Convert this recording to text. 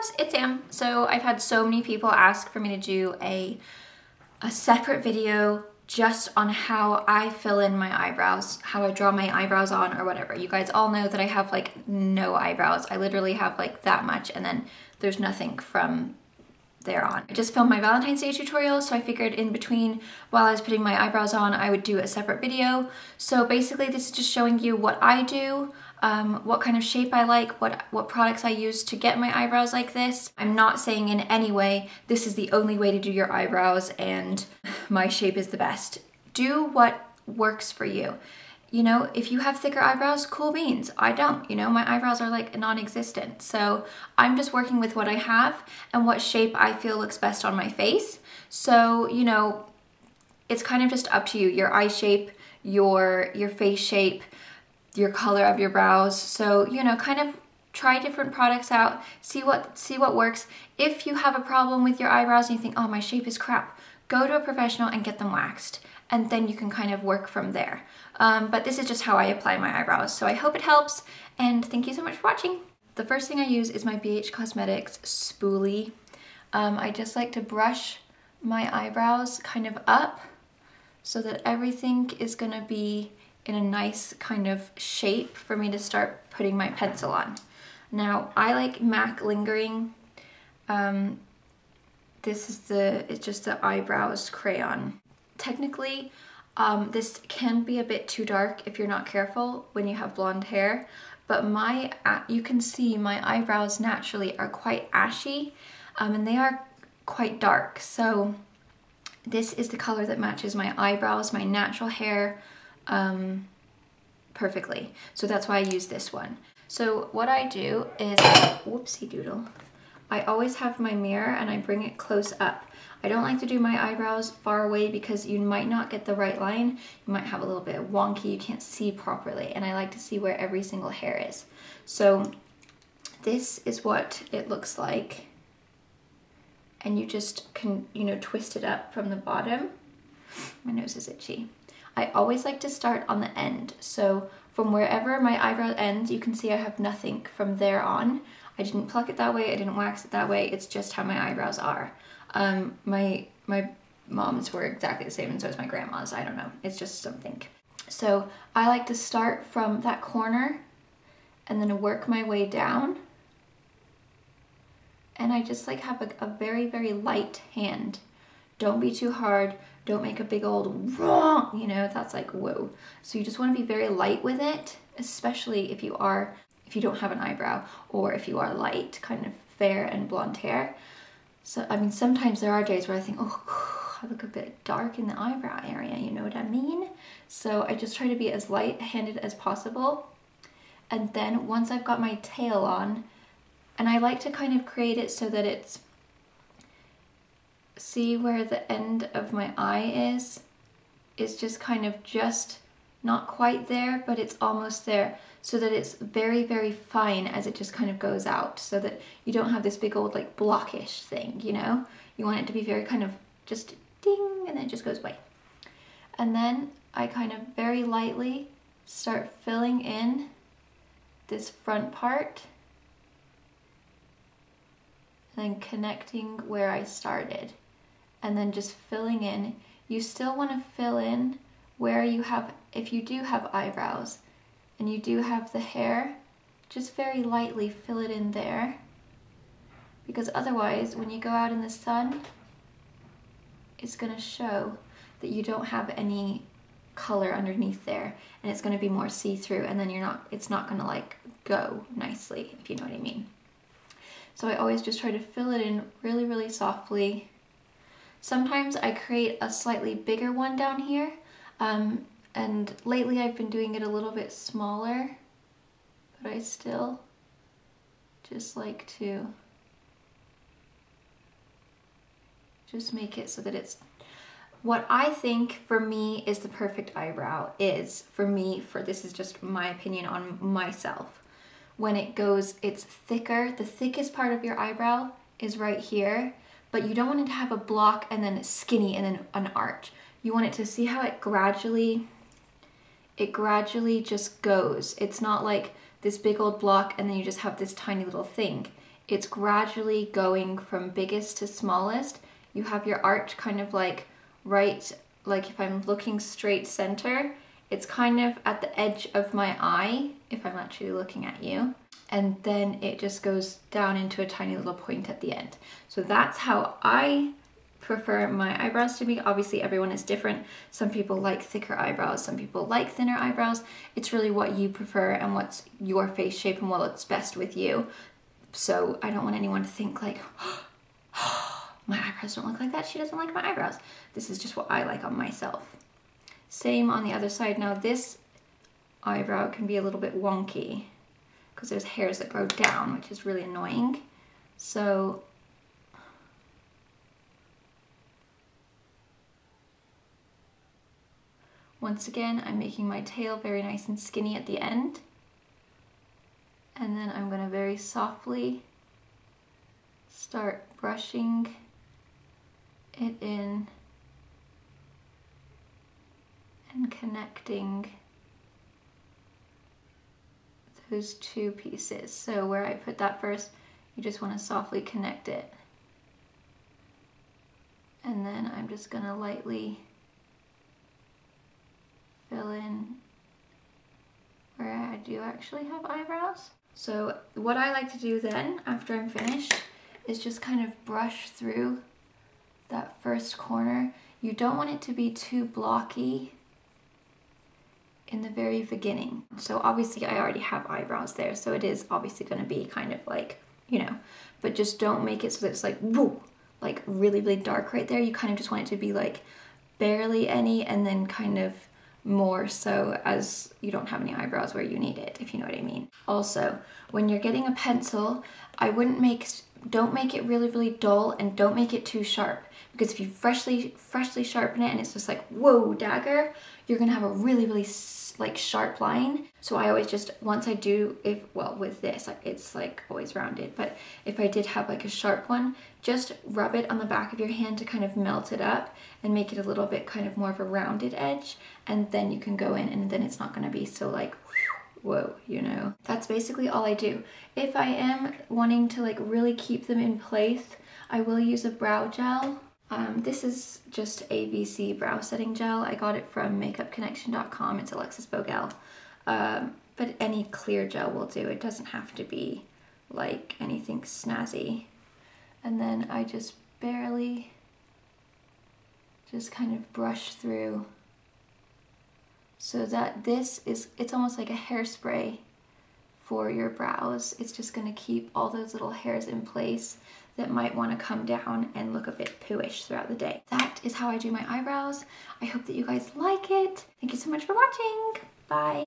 loves, it's Sam. So I've had so many people ask for me to do a separate video just on how I fill in my eyebrows, how I draw my eyebrows on or whatever. You guys all know that I have like no eyebrows. I literally have like that much and then there's nothing from there on. I just filmed my Valentine's Day tutorial, so I figured in between while I was putting my eyebrows on, I would do a separate video. So basically this is just showing you what I do, what kind of shape I like, what products I use to get my eyebrows like this. I'm not saying in any way this is the only way to do your eyebrows and my shape is the best. Do what works for you. You know, if you have thicker eyebrows, cool beans. I don't, you know, my eyebrows are like non-existent. So I'm just working with what I have and what shape I feel looks best on my face. So, you know, it's kind of just up to you, your eye shape, your face shape, your color of your brows. So, you know, kind of try different products out, see what works. If you have a problem with your eyebrows and you think, oh, my shape is crap, go to a professional and get them waxed. And then you can kind of work from there. But this is just how I apply my eyebrows. So I hope it helps, and thank you so much for watching. The first thing I use is my BH Cosmetics Spooly. I just like to brush my eyebrows kind of up so that everything is gonna be in a nice kind of shape for me to start putting my pencil on. Now, I like MAC Lingering. It's just the eyebrows crayon. Technically, this can be a bit too dark if you're not careful when you have blonde hair, but you can see my eyebrows naturally are quite ashy, and they are quite dark. So this is the color that matches my eyebrows, my natural hair, perfectly. So that's why I use this one. So what I do is, Whoopsie Doodle, I always have my mirror and I bring it close up. I don't like to do my eyebrows far away because you might not get the right line. You might have a little bit wonky, you can't see properly, and I like to see where every single hair is. So this is what it looks like. And you just can, you know, twist it up from the bottom. My nose is itchy. I always like to start on the end. So from wherever my eyebrow ends, you can see I have nothing from there on. I didn't pluck it that way, I didn't wax it that way, it's just how my eyebrows are. My mom's were exactly the same, and so is my grandma's. I don't know, it's just something. So I like to start from that corner and then work my way down. And I just like have a very, very light hand. Don't be too hard, don't make a big old wrong, you know, that's like whoa. So you just want to be very light with it, especially if you don't have an eyebrow, or if you are light, kind of fair and blonde hair. So, I mean, sometimes there are days where I think, oh, I look a bit dark in the eyebrow area, you know what I mean? So I just try to be as light-handed as possible. And then once I've got my tail on, and I like to kind of create it so that it's, see where the end of my eye is just kind of just not quite there, but it's almost there, so that it's very, very fine as it just kind of goes out, so that you don't have this big old like blockish thing, you know? You want it to be very kind of just ding, and then it just goes away. And then I kind of very lightly start filling in this front part, and then connecting where I started, and then just filling in. You still want to fill in where you have, if you do have eyebrows and you do have the hair, just very lightly fill it in there, because otherwise when you go out in the sun, it's going to show that you don't have any color underneath there, and it's going to be more see-through, and then it's not going to like go nicely, if you know what I mean. So I always just try to fill it in really, really softly. Sometimes I create a slightly bigger one down here, and lately I've been doing it a little bit smaller, but I still just like to just make it so that it's what I think for me is the perfect eyebrow is, this is just my opinion on myself. When it goes, it's thicker, the thickest part of your eyebrow is right here, but you don't want it to have a block and then skinny and then an arch. You want it to see how it gradually just goes. It's not like this big old block and then you just have this tiny little thing. it's gradually going from biggest to smallest. You have your arch kind of like right, like if I'm looking straight center, it's kind of at the edge of my eye, if I'm actually looking at you. And then it just goes down into a tiny little point at the end. So that's how I prefer my eyebrows to be. Obviously everyone is different. Some people like thicker eyebrows, some people like thinner eyebrows. It's really what you prefer and what's your face shape and what looks best with you. So I don't want anyone to think like, oh, my eyebrows don't look like that, she doesn't like my eyebrows. This is just what I like on myself. Same on the other side. Now this eyebrow can be a little bit wonky because there's hairs that grow down, which is really annoying. So once again, I'm making my tail very nice and skinny at the end. And then I'm going to very softly start brushing it in and connecting those two pieces. So where I put that first, you just want to softly connect it. And then I'm just going to lightly fill in where I do actually have eyebrows. So what I like to do then, after I'm finished, is just kind of brush through that first corner. You don't want it to be too blocky in the very beginning. So obviously I already have eyebrows there, so it is obviously going to be kind of like, you know, but just don't make it so that it's like, woo, like really, really dark right there. You kind of just want it to be like barely any, and then kind of more so as you don't have any eyebrows where you need it, if you know what I mean. Also, when you're getting a pencil, don't make it really, really dull, and don't make it too sharp, because if you freshly sharpen it and it's just like, whoa, dagger, you're gonna have a really, really like sharp line. So I always just, once I do, well, with this, it's like always rounded, but if I did have like a sharp one, just rub it on the back of your hand to kind of melt it up and make it a little bit kind of more of a rounded edge, and then you can go in, and then it's not gonna be so like, whoa, you know. That's basically all I do. If I am wanting to like really keep them in place, I will use a brow gel. This is just ABC brow setting gel. I got it from makeupconnection.com. It's Alexis Bogel. But any clear gel will do. It doesn't have to be like anything snazzy. And then I just barely just kind of brush through, so that it's almost like a hairspray for your brows. It's just gonna keep all those little hairs in place that might wanna come down and look a bit pooish throughout the day. That is how I do my eyebrows. I hope that you guys like it. Thank you so much for watching. Bye.